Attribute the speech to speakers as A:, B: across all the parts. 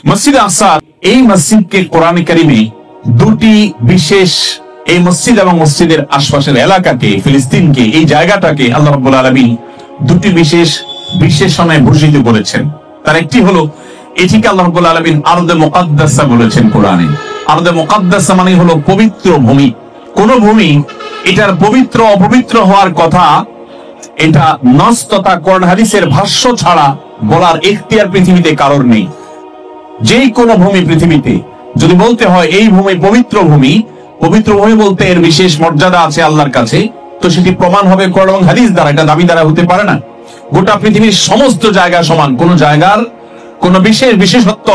A: মসজিদে আকসা, এই মসজিদকে কোরআনে কারিমে দুটি বিশেষ, এই মসজিদ এবং মসজিদের আশপাশের এলাকাকে, ফিলিস্তিনকে, এই জায়গাটাকে আল্লাহ রাব্বুল আলামিন দুটি বিশেষ বিশেষণে ভূষিত করেছেন। তার একটি হলো, এটিকে আল্লাহ রাব্বুল আলামিন আরদে মুকাদ্দাসা বলেছেন কোরআনে। আরদে মুকাদ্দাসা মানে হলো পবিত্র ভূমি। কোন ভূমি এটার পবিত্র অপবিত্র হওয়ার কথা, এটা নস তথা কোরআন হাদিসের ভাষ্য ছাড়া বলার ইখতিয়ার পৃথিবীতে কারোর নেই। যেই কোন ভূমি পৃথিবীতে যদি বলতে হয় এই ভূমি পবিত্র ভূমি, পবিত্র ভূমি বলতে এর বিশেষ মর্যাদা আছে আল্লাহর কাছে, তো সেটি প্রমাণ হবে কোরআন এবং হাদিস দ্বারা, এটা দাবি দ্বারা হতে পারে না। গোটা পৃথিবীর সমস্ত জায়গা সমান, কোন জায়গার কোন বিশেষ বিশেষত্ব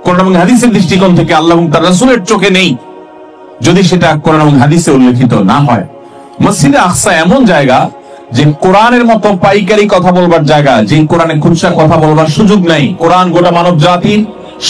A: কোরআন এবং হাদিসের দৃষ্টিকোণ থেকে আল্লাহ এবং তার রাসূলের চোখে নেই, যদি সেটা কোরআন এবং হাদিসে উল্লেখিত না হয়। মসজিদে আকসা এমন জায়গা যে কোরআনের মতো পাইকারি কথা বলবার জায়গা, যে কোরআনে খুচরা কথা বলবার সুযোগ নেই। কোরআন গোটা মানব জাতির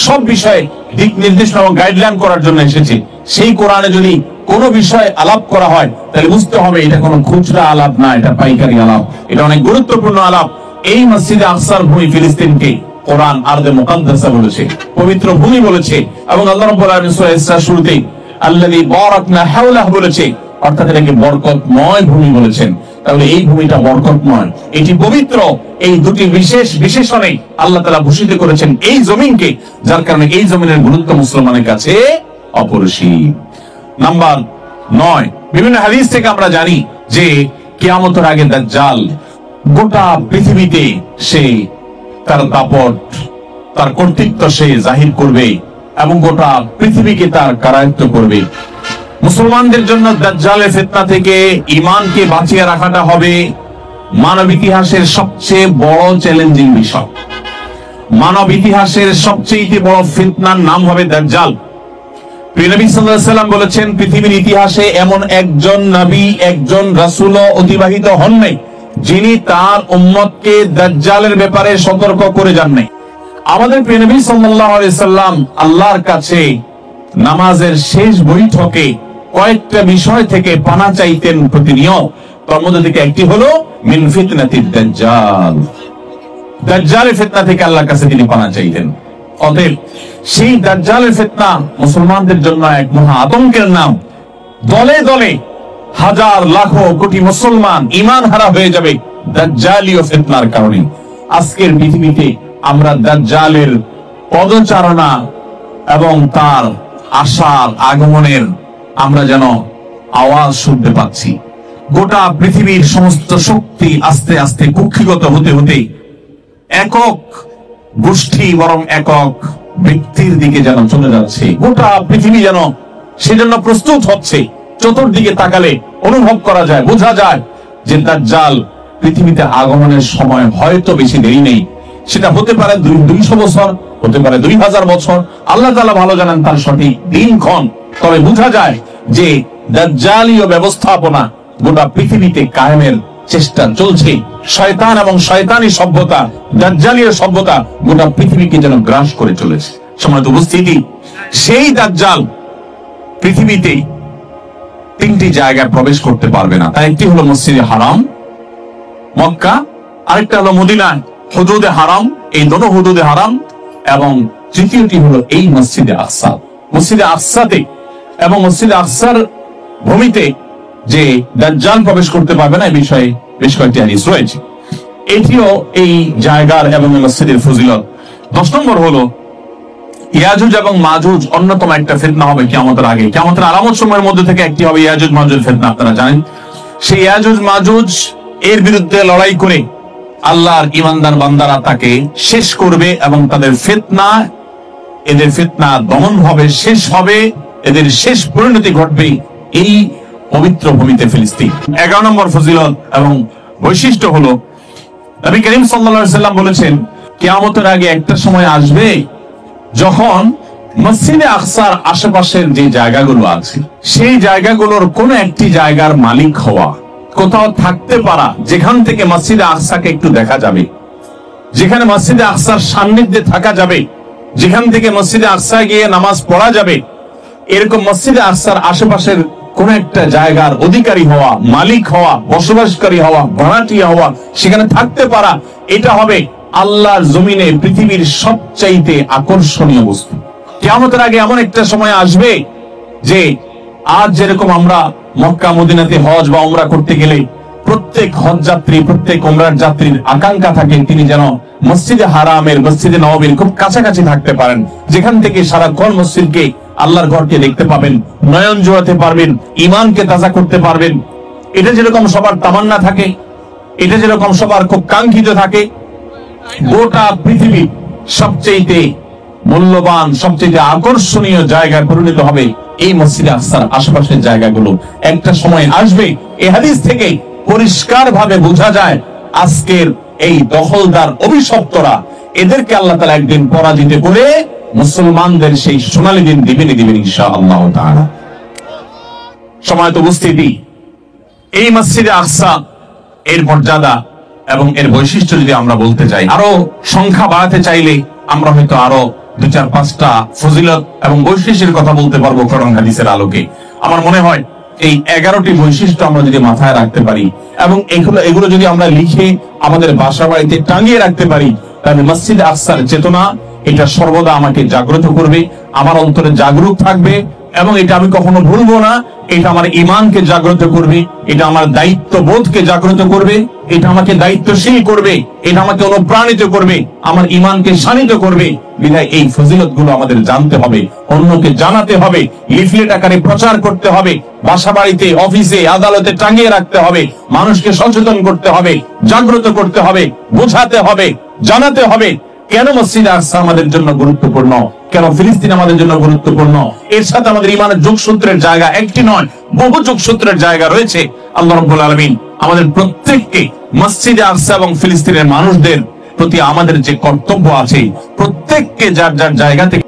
A: সব বিষয়ে দিক নির্দেশনা এবং গাইডলাইন করার জন্য এসেছে। সেই কোরআনে যদি কোনো বিষয় আলাপ করা হয়, তাহলে বুঝতে হবে এটা কোনো খুচরা আলাপ না, এটা পাইকারি আলাপ, এটা অনেক গুরুত্বপূর্ণ আলাপ। এই মসজিদে আকসার ভূমি ফিলিস্তিনকে কোরআন আরদে মুকাদ্দাসা বলেছে, পবিত্র ভূমি বলেছে। এবং আল্লাহ রাব্বুল আলামিন সূরা ইসরার শুরুতেই আল্লাযী বারাকনা হাওলাহু বলেছে, অর্থাৎ এটাকে বরকতময় ভূমি বলেছেন। তাহলে এই ভূমিটা বরকতময়, এটি পবিত্র। এই দুটি বিশেষ বিশেষণে আল্লাহ তাআলা ভূষিত করেছেন এই জমিনকে, যার কারণে এই জমিনের গুরুত্ব মুসলমানের কাছে অপরিসীম। নাম্বার 9, বিভিন্ন হাদিস থেকে আমরা জানি যে কিয়ামতের আগে দাজ্জাল গোটা পৃথিবীতে সে তার দাপট, তার কর্তৃত্ব সে জাহির করবে এবং গোটা পৃথিবীকে তার কারায়ত্ত করবে। মুসলমানদের জন্য দাজ্জালের ফিতনা থেকে ঈমানকে বাঁচিয়ে রাখাটা হবে মানব ইতিহাসের সবচেয়ে বড় চ্যালেঞ্জিং বিষয়। মানব ইতিহাসের সবচেয়ে বড় ফিতনার নাম হবে দাজ্জাল। প্রিয় নবী সাল্লাল্লাহু আলাইহি ওয়াসাল্লাম বলেছেন, পৃথিবীর ইতিহাসে এমন একজন নবী, একজন রাসূলও অতিবাহিত হন নাই যিনি তার উম্মতকে দাজ্জালের ব্যাপারে সতর্ক করে যান নাই। আমাদের প্রিয় নবী সাল্লাল্লাহু আলাইহি ওয়াসাল্লাম আল্লাহর কাছে নামাজের শেষ বৈঠকে কয়েকটা বিষয় থেকে পানা চাইতেন প্রতিনিয়ত। তার মধ্যে থেকে একটি হলো মিন ফিতনাতিদ দাজ্জাল, দাজ্জালের ফিতনা থেকে আল্লাহর কাছে তিনি পানা চাইতেন। অতএব সেই দাজ্জালের ফিতনা মুসলমানদের জন্য এক মহা আতঙ্কের নাম। দলে দলে হাজার লাখো কোটি মুসলমান ঈমান হারা হয়ে যাবে দাজ্জালীয় ফিতনার কারণে। আজকের পৃথিবীতে আমরা দাজ্জালের পদচারণা এবং তার আসার আগমনের আমরা যেন আওয়াজ শুনতে পাচ্ছি। গোটা পৃথিবীর সমস্ত শক্তি আস্তে আস্তে কুক্ষিগত হতে হতে একক গোষ্ঠী বরং একক ব্যক্তির দিকে যেন চলে যাচ্ছে। গোটা পৃথিবী যেন সেজন্য প্রস্তুত হচ্ছে। চতুর্দিকে তাকালে অনুভব করা যায়, বোঝা যায় যে দাজ্জাল পৃথিবীতে আগমনের সময় হয়তো বেশি দেরি নেই। সেটা হতে পারে 200 বছর, হতে পারে 2000 বছর, আল্লাহ তাআলা ভালো জানেন তার সঠিক দিনক্ষণ। তবে বোঝা যায় যে দাজ্জালীয় ব্যবস্থাপনা গোটা পৃথিবীতে কায়েমের চেষ্টা চলছে। শয়তান এবং শয়তানি সভ্যতা, দাজ্জালীয় সভ্যতা গোটা পৃথিবীকে যেন গ্রাস করে চলেছে। সম্মানিত উপস্থিতি, সেই দাজ্জাল পৃথিবীতে 3টি জায়গায় প্রবেশ করতে পারবে না। তার একটি হলো মসজিদে হারাম মক্কা, আরেকটা হলো মদিনা হুদুদে হারাম, এই দুটো হুদুদে হারাম, এবং তৃতীয়টি হলো এই মসজিদে আকসা। মসজিদে আকসাতে এবং মসজিদে আকসার ভূমিতে যে দাজ্জাল প্রবেশ করতে পারবে না, এই বিষয়ে বেশ কয়েকটি হাদিস রয়েছে। এটিও এই জায়গার এবং মসজিদের ফজিলত। 10 নম্বর হলো ইয়াজুজ এবং মাজুজ অন্যতম একটা ফিতনা হবে কিয়ামতের আগে। কিয়ামতের আলামত সময়ের মধ্যে থেকে একটি হবে ইয়াজুজ মাজুজ ফিতনা। আপনারা জানেন সেই ইয়াজুজ মাজুজ এর বিরুদ্ধে লড়াই করে আল্লাহর ঈমানদার বান্দারা তাকে শেষ করবে এবং তাদের ফিতনা, এদের ফিতনা দমন হবে, শেষ হবে, এদের শেষ পরিণতি ঘটবে এই পবিত্র ভূমিতে ফিলিস্তিন। 11 নম্বর ফজিলত এবং বৈশিষ্ট্য হলো নবী করিম সাল্লাল্লাহু আলাইহি ওয়াসাল্লাম বলেছেন, কিয়ামতের আগে একটা সময় আসবে যখন মসজিদে আকসার আশেপাশের যে জায়গাগুলো আছে সেই জায়গাগুলোর কোন একটি জায়গার মালিক হওয়া, কোথাও থাকতে পারা, যেখান থেকে মসজিদে আকসাকে একটু দেখা যাবে, যেখানে মসজিদে আকসার সান্নিধ্যে থাকা যাবে, যেখান থেকে মসজিদে আকসা গিয়ে নামাজ পড়া যাবে, এরকম মসজিদে আকসার আশেপাশের কোন একটা জায়গার অধিকারী হওয়া, মালিক হওয়া, বসবাসকারী হওয়া, ভাড়াটিয়া হওয়া, সেখানে থাকতে পারা, এটা হবে আল্লাহর জমিনে পৃথিবীর সবচাইতে আকর্ষণীয় বস্তু। কিয়ামতের আগে এমন একটা সময় আসবে যে আজ যেরকম আমরা মক্কা মদিনাতে হজ বা উমরা করতে গেলে প্রত্যেক হজ যাত্রী, প্রত্যেক উমরার যাত্রীর আকাঙ্ক্ষা থাকে তিনি যেন মসজিদে হারামের, মসজিদে নববীর খুব কাছাকাছি থাকতে পারেন, যেখান থেকে সারাক্ষণ মসজিদকে, আল্লাহর ঘরকে দেখতে পাবেন, নয়ন জোড়াতে পারবেন, ইমানকে তাজা করতে পারবেন। এটা যেরকম সবার তামান্না থাকে, এটা যেরকম সবার খুব কাঙ্ক্ষিত থাকে, গোটা পৃথিবী সবচেয়ে মূল্যবান, সবচেয়ে আকর্ষণীয় জায়গায় পরিণত হবে এই মসজিদে আকসার আশেপাশের জায়গাগুলো। একটা সময় আসবে, এই হাদিস থেকে পরিষ্কার ভাবে বোঝা যায় আজকের এই দখলদার অভিশপ্তরা, এদেরকে আল্লাহ তাআলা একদিন পরাজিত করে মুসলমানদের সেই সোনালী দিন দিবেন ইনশাআল্লাহ তাআলা। সময়ত উপস্থিতি, এই মসজিদে আকসা এর মর্যাদা এবং এর বৈশিষ্ট্য যদি আমরা বলতে চাই, আরো সংখ্যা বাড়াতে চাইলে আমরা হয়তো আরো 2-4-5টা ফজিলত এবং বৈশিষ্ট্যের কথা বলতে পারবো কোরআন হাদিসের আলোকে। আমার মনে হয় এই 11টি বৈশিষ্ট্য আমরা যদি মাথায় রাখতে পারি এবং এগুলো যদি আমরা লিখে আমাদের বাসা বাড়িতে টাঙিয়ে রাখতে পারি, তাহলে মসজিদ আকসার চেতনা এটা সর্বদা আমাকে জাগ্রত করবে, আমার অন্তরে জাগরুক থাকবে এবং এটা আমি কখনো ভুলবো না। এটা আমার ইমানকে জাগ্রত করবে, এটা আমার দায়িত্ববোধকে জাগ্রত করবে, এটা আমাকে দায়িত্বশীল করবে, এটা আমাকে অনুপ্রাণিত করবে, আমার ইমানকে শানিত করবে। বিধায় এই ফজিলত গুলো আমাদের জানতে হবে, অন্যকে জানাতে হবে, লিফলেট আকারে প্রচার করতে হবে, বাসা বাড়িতে, অফিসে, আদালতে টাঙিয়ে রাখতে হবে, মানুষকে সচেতন করতে হবে, জাগ্রত করতে হবে, বোঝাতে হবে, জানাতে হবে কেন মসজিদ আকসা আমাদের জন্য গুরুত্বপূর্ণ, কেন ফিলিস্তিন আমাদের জন্য গুরুত্বপূর্ণ। এর সাথে আমাদের ইমানের যোগসূত্রের জায়গা একটি নয়, বহু যোগসূত্রের জায়গা রয়েছে। আল্লাহ রাব্বুল আলামিন আমাদের প্রত্যেককে মসজিদে আকসা এবং ফিলিস্তিনের মানুষদের প্রতি আমাদের যে কর্তব্য আছে, প্রত্যেককে যার যার জায়গা থেকে